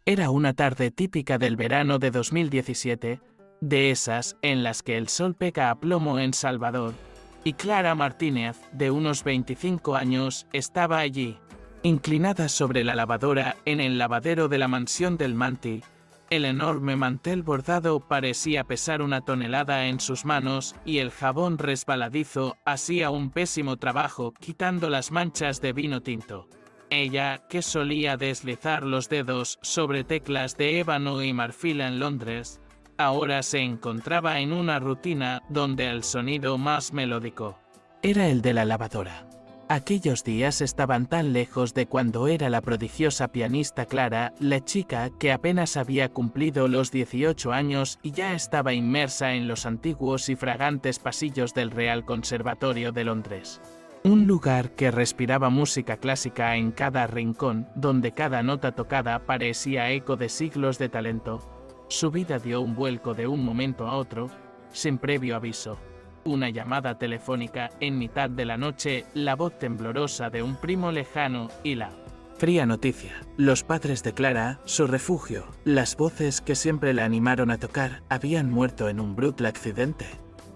Era una tarde típica del verano de 2017, de esas en las que el sol pega a plomo en Salvador, y Clara Martínez, de unos 25 años, estaba allí, inclinada sobre la lavadora en el lavadero de la mansión del Manti. El enorme mantel bordado parecía pesar 1 tonelada en sus manos y el jabón resbaladizo hacía un pésimo trabajo quitando las manchas de vino tinto. Ella, que solía deslizar los dedos sobre teclas de ébano y marfil en Londres, ahora se encontraba en una rutina donde el sonido más melódico era el de la lavadora. Aquellos días estaban tan lejos de cuando era la prodigiosa pianista Clara, la chica que apenas había cumplido los 18 años y ya estaba inmersa en los antiguos y fragantes pasillos del Real Conservatorio de Londres. Un lugar que respiraba música clásica en cada rincón, donde cada nota tocada parecía eco de siglos de talento. Su vida dio un vuelco de un momento a otro, sin previo aviso. Una llamada telefónica en mitad de la noche, la voz temblorosa de un primo lejano y la fría noticia. Los padres de Clara, su refugio, las voces que siempre la animaron a tocar, habían muerto en un brutal accidente.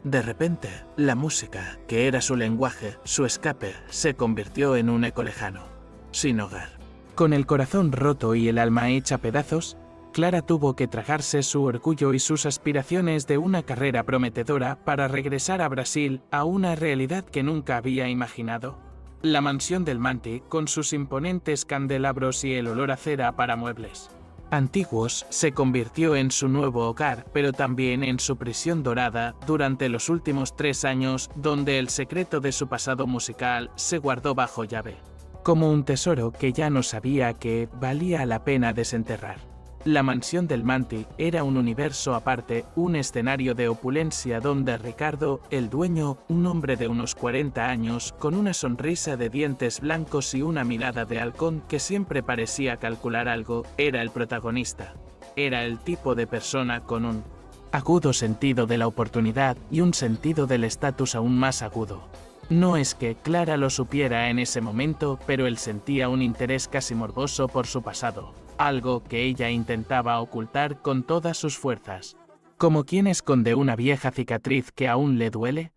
De repente, la música, que era su lenguaje, su escape, se convirtió en un eco lejano, sin hogar. Con el corazón roto y el alma hecha pedazos, Clara tuvo que tragarse su orgullo y sus aspiraciones de una carrera prometedora para regresar a Brasil a una realidad que nunca había imaginado. La mansión del Manti, con sus imponentes candelabros y el olor a cera para muebles antiguos, se convirtió en su nuevo hogar, pero también en su prisión dorada durante los últimos 3 años, donde el secreto de su pasado musical se guardó bajo llave, como un tesoro que ya no sabía que valía la pena desenterrar. La mansión del Manti era un universo aparte, un escenario de opulencia donde Ricardo, el dueño, un hombre de unos 40 años, con una sonrisa de dientes blancos y una mirada de halcón que siempre parecía calcular algo, era el protagonista. Era el tipo de persona con un agudo sentido de la oportunidad y un sentido del estatus aún más agudo. No es que Clara lo supiera en ese momento, pero él sentía un interés casi morboso por su pasado, algo que ella intentaba ocultar con todas sus fuerzas. Como quien esconde una vieja cicatriz que aún le duele,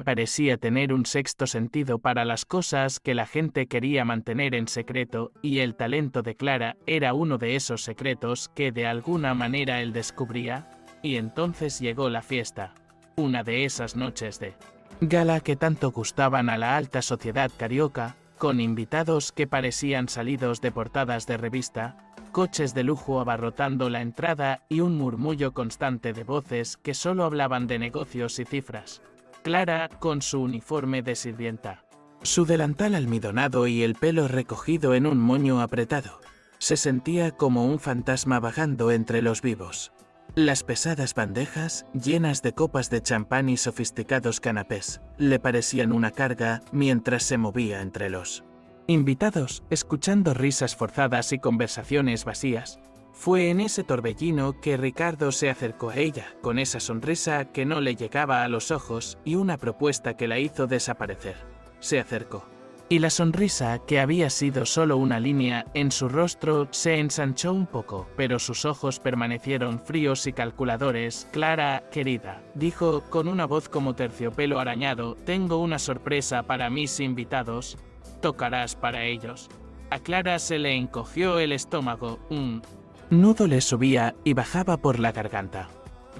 parecía tener un sexto sentido para las cosas que la gente quería mantener en secreto, y el talento de Clara era uno de esos secretos que de alguna manera él descubría, y entonces llegó la fiesta, una de esas noches de gala que tanto gustaban a la alta sociedad carioca, con invitados que parecían salidos de portadas de revista, coches de lujo abarrotando la entrada y un murmullo constante de voces que solo hablaban de negocios y cifras. Clara, con su uniforme de sirvienta, su delantal almidonado y el pelo recogido en un moño apretado, se sentía como un fantasma vagando entre los vivos. Las pesadas bandejas, llenas de copas de champán y sofisticados canapés, le parecían una carga mientras se movía entre los invitados, escuchando risas forzadas y conversaciones vacías. Fue en ese torbellino que Ricardo se acercó a ella, con esa sonrisa que no le llegaba a los ojos y una propuesta que la hizo desaparecer. Se acercó. Y la sonrisa, que había sido solo una línea en su rostro, se ensanchó un poco, pero sus ojos permanecieron fríos y calculadores. Clara, querida, dijo con una voz como terciopelo arañado, tengo una sorpresa para mis invitados. ¿Tocarás para ellos? A Clara se le encogió el estómago, un nudo le subía y bajaba por la garganta.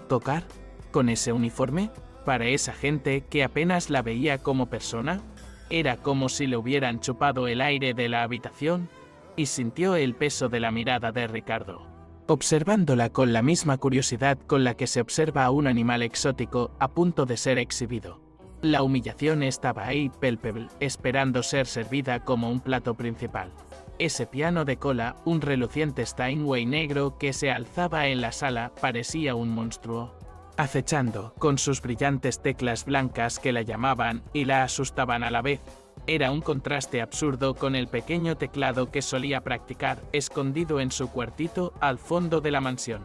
¿Tocar? ¿Con ese uniforme? ¿Para esa gente que apenas la veía como persona? Era como si le hubieran chupado el aire de la habitación, y sintió el peso de la mirada de Ricardo, observándola con la misma curiosidad con la que se observa a un animal exótico a punto de ser exhibido. La humillación estaba ahí, palpable, esperando ser servida como un plato principal. Ese piano de cola, un reluciente Steinway negro que se alzaba en la sala, parecía un monstruo, acechando, con sus brillantes teclas blancas que la llamaban y la asustaban a la vez. Era un contraste absurdo con el pequeño teclado que solía practicar, escondido en su cuartito al fondo de la mansión.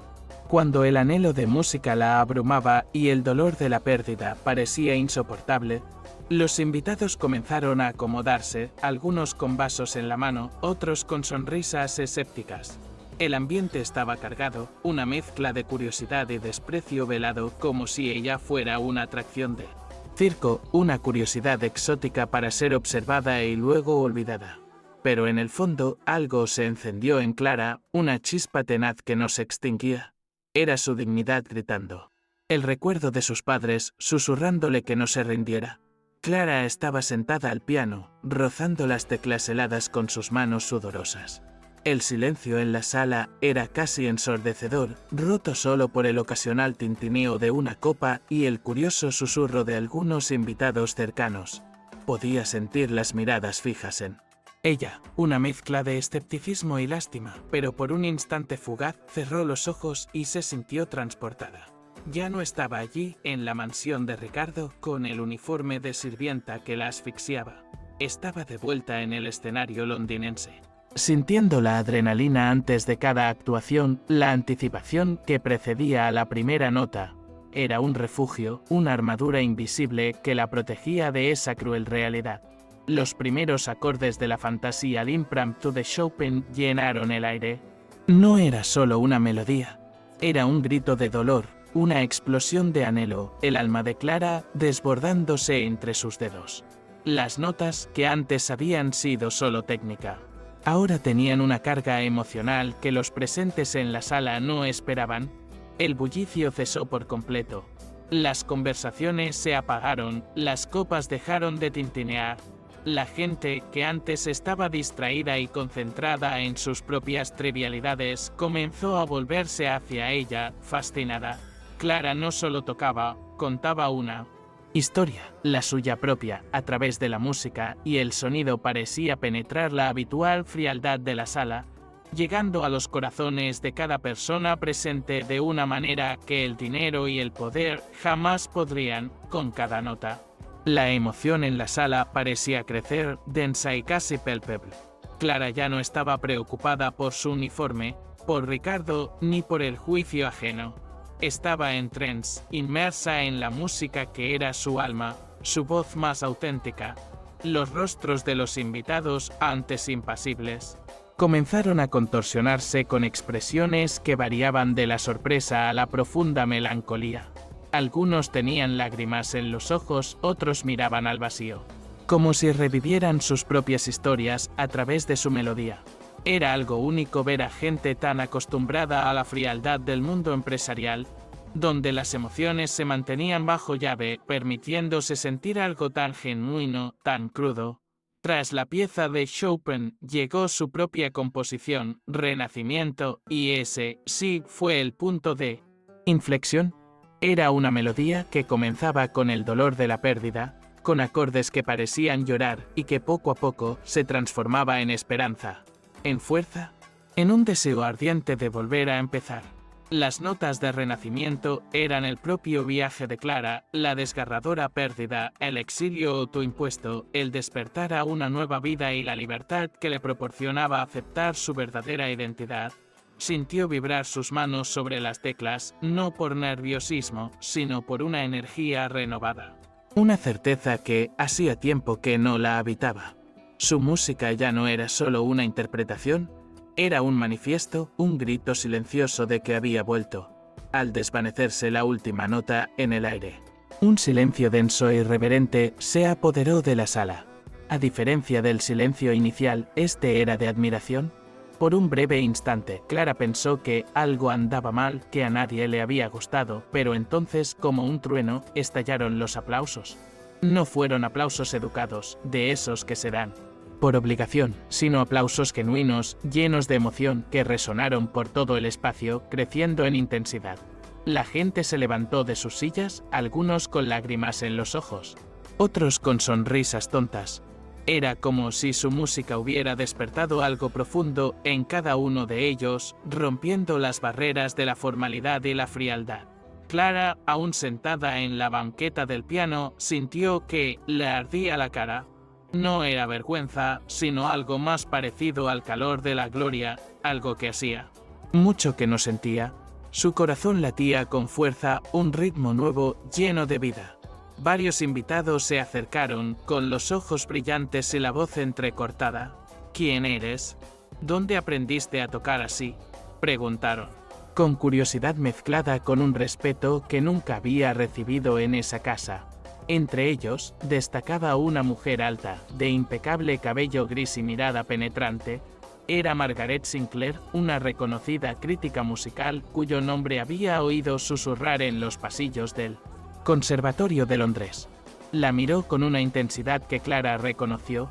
Cuando el anhelo de música la abrumaba y el dolor de la pérdida parecía insoportable, los invitados comenzaron a acomodarse, algunos con vasos en la mano, otros con sonrisas escépticas. El ambiente estaba cargado, una mezcla de curiosidad y desprecio velado, como si ella fuera una atracción de circo, una curiosidad exótica para ser observada y luego olvidada. Pero en el fondo, algo se encendió en Clara, una chispa tenaz que no se extinguía. Era su dignidad gritando. El recuerdo de sus padres, susurrándole que no se rindiera. Clara estaba sentada al piano, rozando las teclas heladas con sus manos sudorosas. El silencio en la sala era casi ensordecedor, roto solo por el ocasional tintineo de una copa y el curioso susurro de algunos invitados cercanos. Podía sentir las miradas fijas en ella, una mezcla de escepticismo y lástima, pero por un instante fugaz cerró los ojos y se sintió transportada. Ya no estaba allí, en la mansión de Ricardo, con el uniforme de sirvienta que la asfixiaba. Estaba de vuelta en el escenario londinense. Sintiendo la adrenalina antes de cada actuación, la anticipación que precedía a la primera nota. Era un refugio, una armadura invisible que la protegía de esa cruel realidad. Los primeros acordes de la fantasía l'impromptu de Chopin llenaron el aire. No era solo una melodía, era un grito de dolor, una explosión de anhelo, el alma de Clara desbordándose entre sus dedos. Las notas, que antes habían sido solo técnica, ahora tenían una carga emocional que los presentes en la sala no esperaban. El bullicio cesó por completo. Las conversaciones se apagaron, las copas dejaron de tintinear. La gente, que antes estaba distraída y concentrada en sus propias trivialidades, comenzó a volverse hacia ella, fascinada. Clara no solo tocaba, contaba una historia, la suya propia, a través de la música, y el sonido parecía penetrar la habitual frialdad de la sala, llegando a los corazones de cada persona presente de una manera que el dinero y el poder jamás podrían, con cada nota. La emoción en la sala parecía crecer, densa y casi palpable. Clara ya no estaba preocupada por su uniforme, por Ricardo, ni por el juicio ajeno. Estaba en trance, inmersa en la música que era su alma, su voz más auténtica. Los rostros de los invitados, antes impasibles, comenzaron a contorsionarse con expresiones que variaban de la sorpresa a la profunda melancolía. Algunos tenían lágrimas en los ojos, otros miraban al vacío, como si revivieran sus propias historias a través de su melodía. Era algo único ver a gente tan acostumbrada a la frialdad del mundo empresarial, donde las emociones se mantenían bajo llave, permitiéndose sentir algo tan genuino, tan crudo. Tras la pieza de Chopin llegó su propia composición, Renacimiento, y ese, sí, fue el punto de inflexión. Era una melodía que comenzaba con el dolor de la pérdida, con acordes que parecían llorar y que poco a poco se transformaba en esperanza, en fuerza, en un deseo ardiente de volver a empezar. Las notas de Renacimiento eran el propio viaje de Clara, la desgarradora pérdida, el exilio autoimpuesto, el despertar a una nueva vida y la libertad que le proporcionaba aceptar su verdadera identidad. Sintió vibrar sus manos sobre las teclas, no por nerviosismo, sino por una energía renovada. Una certeza que hacía tiempo que no la habitaba. Su música ya no era solo una interpretación, era un manifiesto, un grito silencioso de que había vuelto. Al desvanecerse la última nota en el aire, un silencio denso e irreverente se apoderó de la sala. A diferencia del silencio inicial, este era de admiración. Por un breve instante, Clara pensó que algo andaba mal, que a nadie le había gustado, pero entonces, como un trueno, estallaron los aplausos. No fueron aplausos educados, de esos que se dan por obligación, sino aplausos genuinos, llenos de emoción, que resonaron por todo el espacio, creciendo en intensidad. La gente se levantó de sus sillas, algunos con lágrimas en los ojos, otros con sonrisas tontas. Era como si su música hubiera despertado algo profundo en cada uno de ellos, rompiendo las barreras de la formalidad y la frialdad. Clara, aún sentada en la banqueta del piano, sintió que le ardía la cara. No era vergüenza, sino algo más parecido al calor de la gloria, algo que hacía mucho que no sentía. Su corazón latía con fuerza, un ritmo nuevo, lleno de vida. Varios invitados se acercaron, con los ojos brillantes y la voz entrecortada. ¿Quién eres? ¿Dónde aprendiste a tocar así? Preguntaron, con curiosidad mezclada con un respeto que nunca había recibido en esa casa. Entre ellos, destacaba una mujer alta, de impecable cabello gris y mirada penetrante. Era Margaret Sinclair, una reconocida crítica musical cuyo nombre había oído susurrar en los pasillos del Conservatorio de Londres. La miró con una intensidad que Clara reconoció.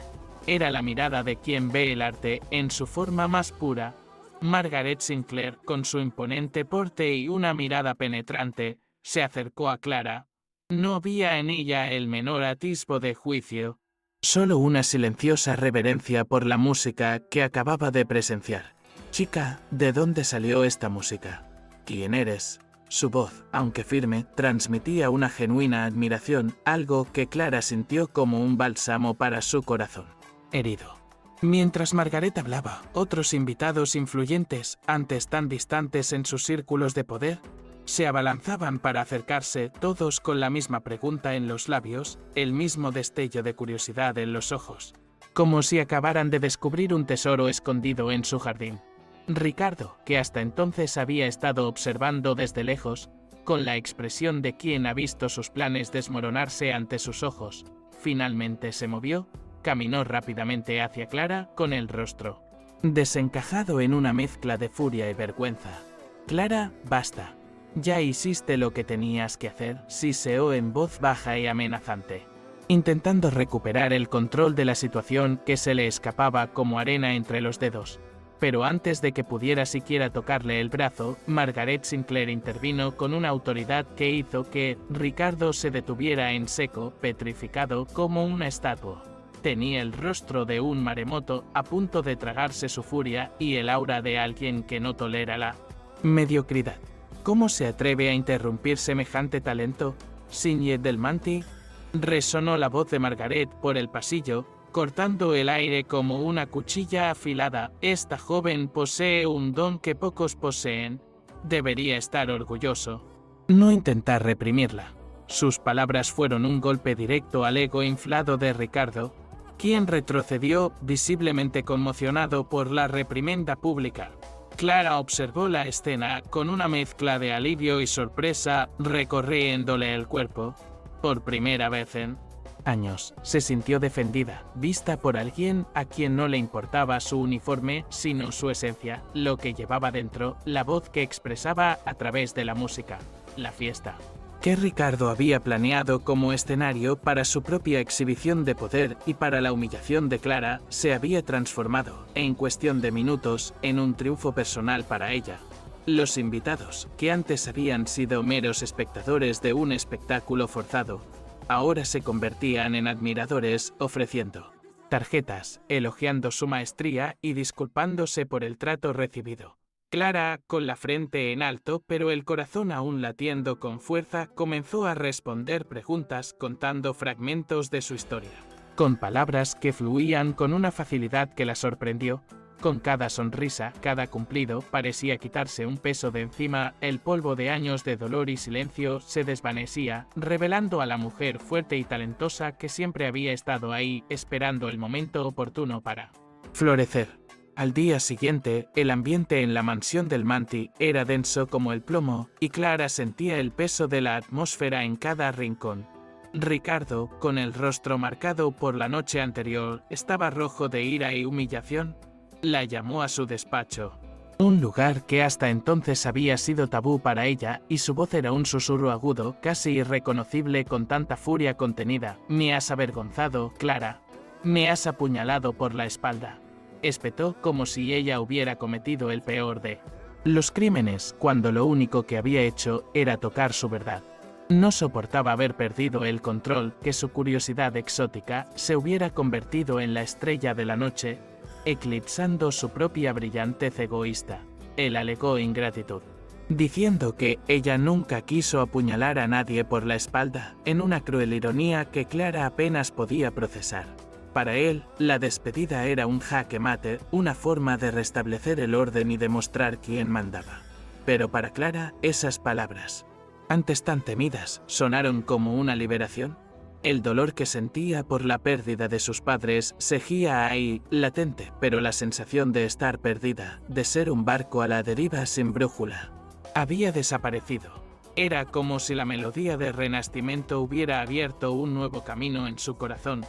Era la mirada de quien ve el arte en su forma más pura. Margaret Sinclair, con su imponente porte y una mirada penetrante, se acercó a Clara. No había en ella el menor atisbo de juicio, solo una silenciosa reverencia por la música que acababa de presenciar. Chica, ¿de dónde salió esta música? ¿Quién eres? Su voz, aunque firme, transmitía una genuina admiración, algo que Clara sintió como un bálsamo para su corazón herido. Mientras Margaret hablaba, otros invitados influyentes, antes tan distantes en sus círculos de poder, se abalanzaban para acercarse, todos con la misma pregunta en los labios, el mismo destello de curiosidad en los ojos, como si acabaran de descubrir un tesoro escondido en su jardín. Ricardo, que hasta entonces había estado observando desde lejos, con la expresión de quien ha visto sus planes desmoronarse ante sus ojos, finalmente se movió, caminó rápidamente hacia Clara con el rostro desencajado en una mezcla de furia y vergüenza. Clara, basta. Ya hiciste lo que tenías que hacer, siseó en voz baja y amenazante, intentando recuperar el control de la situación que se le escapaba como arena entre los dedos. Pero antes de que pudiera siquiera tocarle el brazo, Margaret Sinclair intervino con una autoridad que hizo que Ricardo se detuviera en seco, petrificado como una estatua. Tenía el rostro de un maremoto a punto de tragarse su furia y el aura de alguien que no tolera la mediocridad. ¿Cómo se atreve a interrumpir semejante talento? Signet del Manti. Resonó la voz de Margaret por el pasillo, cortando el aire como una cuchilla afilada. Esta joven posee un don que pocos poseen. Debería estar orgulloso. No intentar reprimirla. Sus palabras fueron un golpe directo al ego inflado de Ricardo, quien retrocedió, visiblemente conmocionado por la reprimenda pública. Clara observó la escena con una mezcla de alivio y sorpresa, recorriéndole el cuerpo. Por primera vez en años, se sintió defendida, vista por alguien a quien no le importaba su uniforme, sino su esencia, lo que llevaba dentro, la voz que expresaba a través de la música, la fiesta, que Ricardo había planeado como escenario para su propia exhibición de poder y para la humillación de Clara, se había transformado, en cuestión de minutos, en un triunfo personal para ella. Los invitados, que antes habían sido meros espectadores de un espectáculo forzado, ahora se convertían en admiradores, ofreciendo tarjetas, elogiando su maestría y disculpándose por el trato recibido. Clara, con la frente en alto pero el corazón aún latiendo con fuerza, comenzó a responder preguntas contando fragmentos de su historia, con palabras que fluían con una facilidad que la sorprendió. Con cada sonrisa, cada cumplido, parecía quitarse un peso de encima, el polvo de años de dolor y silencio se desvanecía, revelando a la mujer fuerte y talentosa que siempre había estado ahí, esperando el momento oportuno para florecer. Al día siguiente, el ambiente en la mansión del Manti era denso como el plomo, y Clara sentía el peso de la atmósfera en cada rincón. Ricardo, con el rostro marcado por la noche anterior, estaba rojo de ira y humillación. La llamó a su despacho, un lugar que hasta entonces había sido tabú para ella, y su voz era un susurro agudo, casi irreconocible con tanta furia contenida. «Me has avergonzado, Clara. Me has apuñalado por la espalda», espetó como si ella hubiera cometido el peor de los crímenes, cuando lo único que había hecho era tocar su verdad. No soportaba haber perdido el control, que su curiosidad exótica se hubiera convertido en la estrella de la noche, eclipsando su propia brillantez egoísta. Él alegó ingratitud, diciendo que ella nunca quiso apuñalar a nadie por la espalda, en una cruel ironía que Clara apenas podía procesar. Para él, la despedida era un jaque mate, una forma de restablecer el orden y demostrar quién mandaba. Pero para Clara, esas palabras, antes tan temidas, sonaron como una liberación. El dolor que sentía por la pérdida de sus padres seguía ahí, latente, pero la sensación de estar perdida, de ser un barco a la deriva sin brújula, había desaparecido. Era como si la melodía de renacimiento hubiera abierto un nuevo camino en su corazón,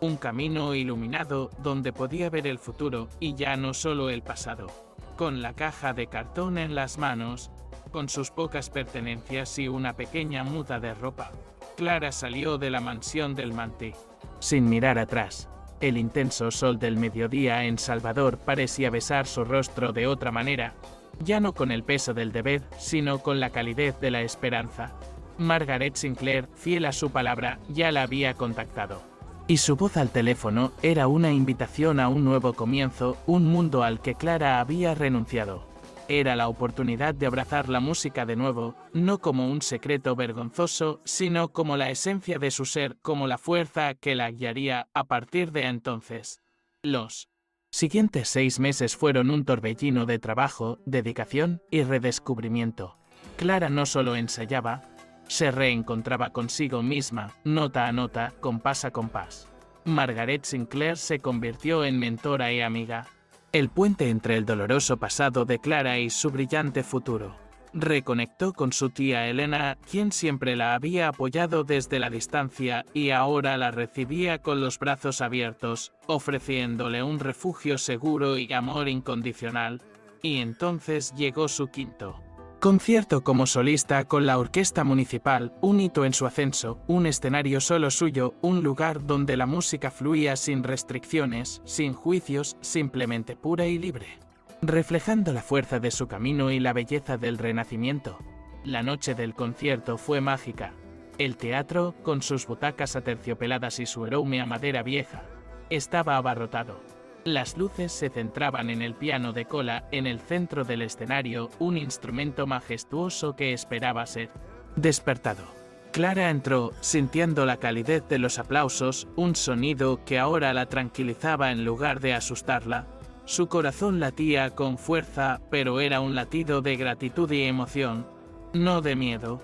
un camino iluminado donde podía ver el futuro y ya no solo el pasado. Con la caja de cartón en las manos, con sus pocas pertenencias y una pequeña muda de ropa, Clara salió de la mansión del Manti. Sin mirar atrás, el intenso sol del mediodía en Salvador parecía besar su rostro de otra manera, ya no con el peso del deber, sino con la calidez de la esperanza. Margaret Sinclair, fiel a su palabra, ya la había contactado. Y su voz al teléfono era una invitación a un nuevo comienzo, un mundo al que Clara había renunciado. Era la oportunidad de abrazar la música de nuevo, no como un secreto vergonzoso, sino como la esencia de su ser, como la fuerza que la guiaría a partir de entonces. Los siguientes 6 meses fueron un torbellino de trabajo, dedicación y redescubrimiento. Clara no solo ensayaba, se reencontraba consigo misma, nota a nota, compás a compás. Margaret Sinclair se convirtió en mentora y amiga. El puente entre el doloroso pasado de Clara y su brillante futuro. Reconectó con su tía Elena, quien siempre la había apoyado desde la distancia y ahora la recibía con los brazos abiertos, ofreciéndole un refugio seguro y amor incondicional. Y entonces llegó su quinto concierto como solista con la Orquesta Municipal, un hito en su ascenso, un escenario solo suyo, un lugar donde la música fluía sin restricciones, sin juicios, simplemente pura y libre, reflejando la fuerza de su camino y la belleza del renacimiento. La noche del concierto fue mágica. El teatro, con sus butacas aterciopeladas y su enorme madera vieja, estaba abarrotado. Las luces se centraban en el piano de cola en el centro del escenario, un instrumento majestuoso que esperaba ser despertado. Clara entró, sintiendo la calidez de los aplausos, un sonido que ahora la tranquilizaba en lugar de asustarla. Su corazón latía con fuerza, pero era un latido de gratitud y emoción, no de miedo.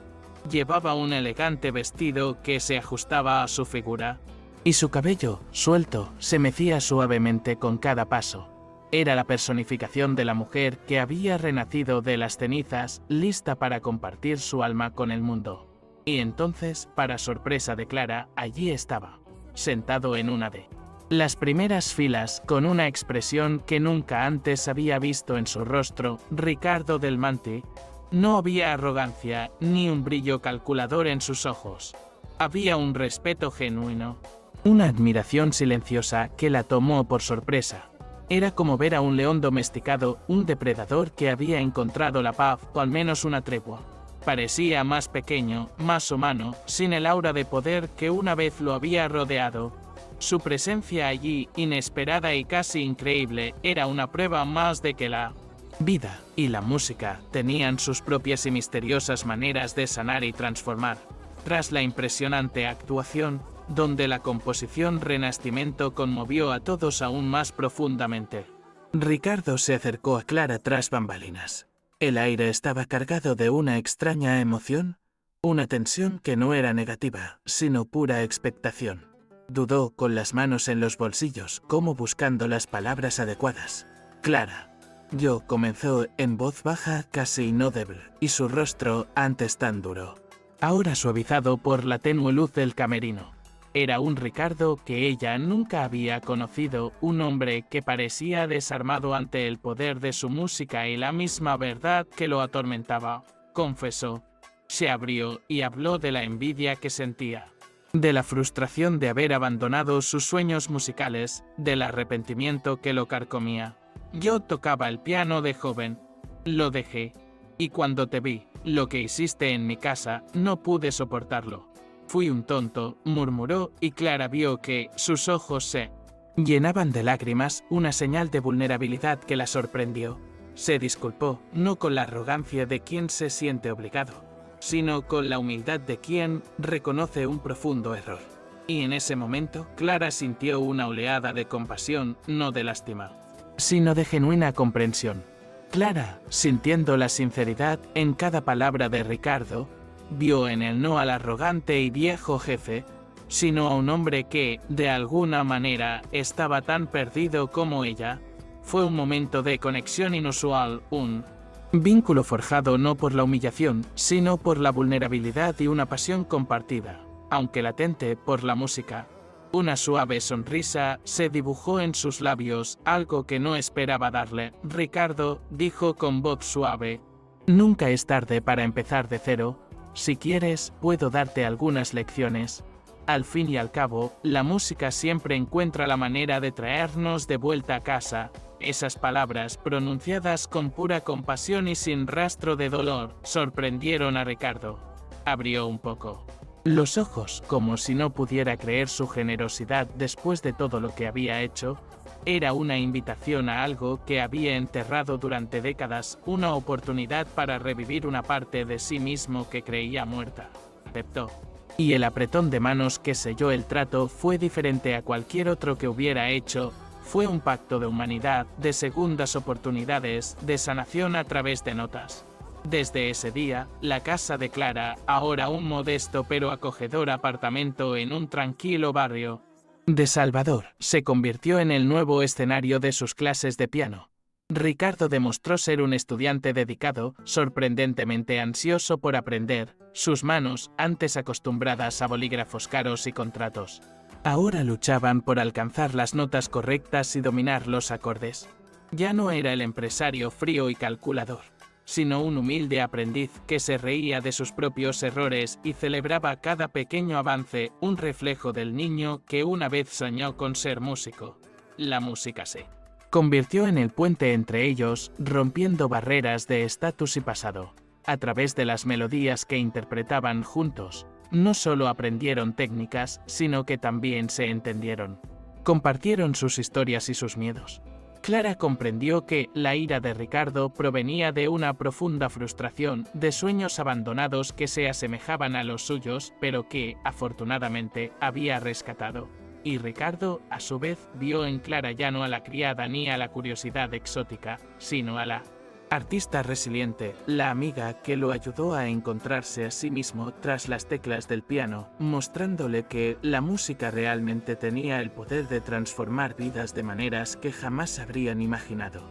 Llevaba un elegante vestido que se ajustaba a su figura. Y su cabello, suelto, se mecía suavemente con cada paso. Era la personificación de la mujer que había renacido de las cenizas, lista para compartir su alma con el mundo. Y entonces, para sorpresa de Clara, allí estaba, sentado en una de las primeras filas, con una expresión que nunca antes había visto en su rostro, Ricardo del Manti. No había arrogancia, ni un brillo calculador en sus ojos. Había un respeto genuino. Una admiración silenciosa que la tomó por sorpresa. Era como ver a un león domesticado, un depredador que había encontrado la paz o al menos una tregua. Parecía más pequeño, más humano, sin el aura de poder que una vez lo había rodeado. Su presencia allí, inesperada y casi increíble, era una prueba más de que la vida y la música tenían sus propias y misteriosas maneras de sanar y transformar. Tras la impresionante actuación, donde la composición Renacimiento conmovió a todos aún más profundamente, Ricardo se acercó a Clara tras bambalinas. El aire estaba cargado de una extraña emoción, una tensión que no era negativa, sino pura expectación. Dudó con las manos en los bolsillos, como buscando las palabras adecuadas. Clara, yo, comenzó en voz baja casi inaudible, y su rostro, antes tan duro, ahora suavizado por la tenue luz del camerino. Era un Ricardo que ella nunca había conocido, un hombre que parecía desarmado ante el poder de su música y la misma verdad que lo atormentaba. Confesó, se abrió y habló de la envidia que sentía, de la frustración de haber abandonado sus sueños musicales, del arrepentimiento que lo carcomía. Yo tocaba el piano de joven, lo dejé, y cuando te vi, lo que hiciste en mi casa, no pude soportarlo. Fui un tonto, murmuró, y Clara vio que sus ojos se llenaban de lágrimas, una señal de vulnerabilidad que la sorprendió. Se disculpó, no con la arrogancia de quien se siente obligado, sino con la humildad de quien reconoce un profundo error. Y en ese momento, Clara sintió una oleada de compasión, no de lástima, sino de genuina comprensión. Clara, sintiendo la sinceridad en cada palabra de Ricardo, vio en el no al arrogante y viejo jefe sino a un hombre que, de alguna manera, estaba tan perdido como ella. Fue un momento de conexión inusual, un vínculo forjado no por la humillación, sino por la vulnerabilidad y una pasión compartida, aunque latente, por la música. Una suave sonrisa se dibujó en sus labios, algo que no esperaba darle. Ricardo dijo con voz suave: «Nunca es tarde para empezar de cero. Si quieres, puedo darte algunas lecciones». Al fin y al cabo, la música siempre encuentra la manera de traernos de vuelta a casa. Esas palabras, pronunciadas con pura compasión y sin rastro de dolor, sorprendieron a Ricardo. Abrió un poco los ojos, como si no pudiera creer su generosidad después de todo lo que había hecho. Era una invitación a algo que había enterrado durante décadas, una oportunidad para revivir una parte de sí mismo que creía muerta. Aceptó. Y el apretón de manos que selló el trato fue diferente a cualquier otro que hubiera hecho. Fue un pacto de humanidad, de segundas oportunidades, de sanación a través de notas. Desde ese día, la casa de Clara, ahora un modesto pero acogedor apartamento en un tranquilo barrio de Salvador, se convirtió en el nuevo escenario de sus clases de piano. Ricardo demostró ser un estudiante dedicado, sorprendentemente ansioso por aprender. Sus manos, antes acostumbradas a bolígrafos caros y contratos, ahora luchaban por alcanzar las notas correctas y dominar los acordes. Ya no era el empresario frío y calculador, sino un humilde aprendiz que se reía de sus propios errores y celebraba cada pequeño avance, un reflejo del niño que una vez soñó con ser músico. La música se convirtió en el puente entre ellos, rompiendo barreras de estatus y pasado. A través de las melodías que interpretaban juntos, no solo aprendieron técnicas, sino que también se entendieron. Compartieron sus historias y sus miedos. Clara comprendió que la ira de Ricardo provenía de una profunda frustración, de sueños abandonados que se asemejaban a los suyos, pero que, afortunadamente, había rescatado. Y Ricardo, a su vez, vio en Clara ya no a la criada ni a la curiosidad exótica, sino a la artista resiliente, la amiga que lo ayudó a encontrarse a sí mismo tras las teclas del piano, mostrándole que la música realmente tenía el poder de transformar vidas de maneras que jamás habrían imaginado.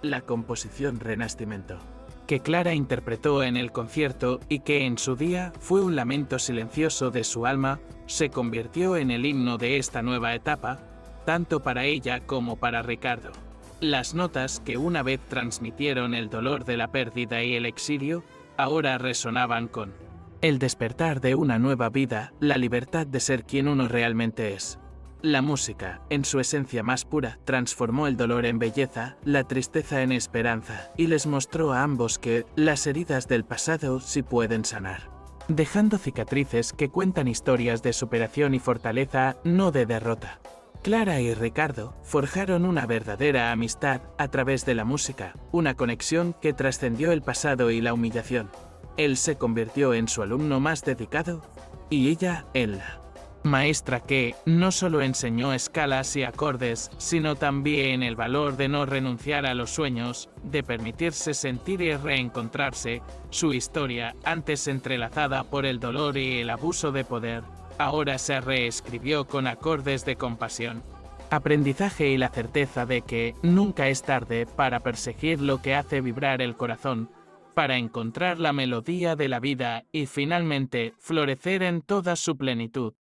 La composición Renacimiento, que Clara interpretó en el concierto y que en su día fue un lamento silencioso de su alma, se convirtió en el himno de esta nueva etapa, tanto para ella como para Ricardo. Las notas que una vez transmitieron el dolor de la pérdida y el exilio, ahora resonaban con el despertar de una nueva vida, la libertad de ser quien uno realmente es. La música, en su esencia más pura, transformó el dolor en belleza, la tristeza en esperanza, y les mostró a ambos que las heridas del pasado sí pueden sanar, dejando cicatrices que cuentan historias de superación y fortaleza, no de derrota. Clara y Ricardo forjaron una verdadera amistad a través de la música, una conexión que trascendió el pasado y la humillación. Él se convirtió en su alumno más dedicado, y ella en la maestra que no solo enseñó escalas y acordes, sino también el valor de no renunciar a los sueños, de permitirse sentir y reencontrarse. Su historia, antes entrelazada por el dolor y el abuso de poder, ahora se reescribió con acordes de compasión, aprendizaje y la certeza de que nunca es tarde para perseguir lo que hace vibrar el corazón, para encontrar la melodía de la vida y finalmente florecer en toda su plenitud.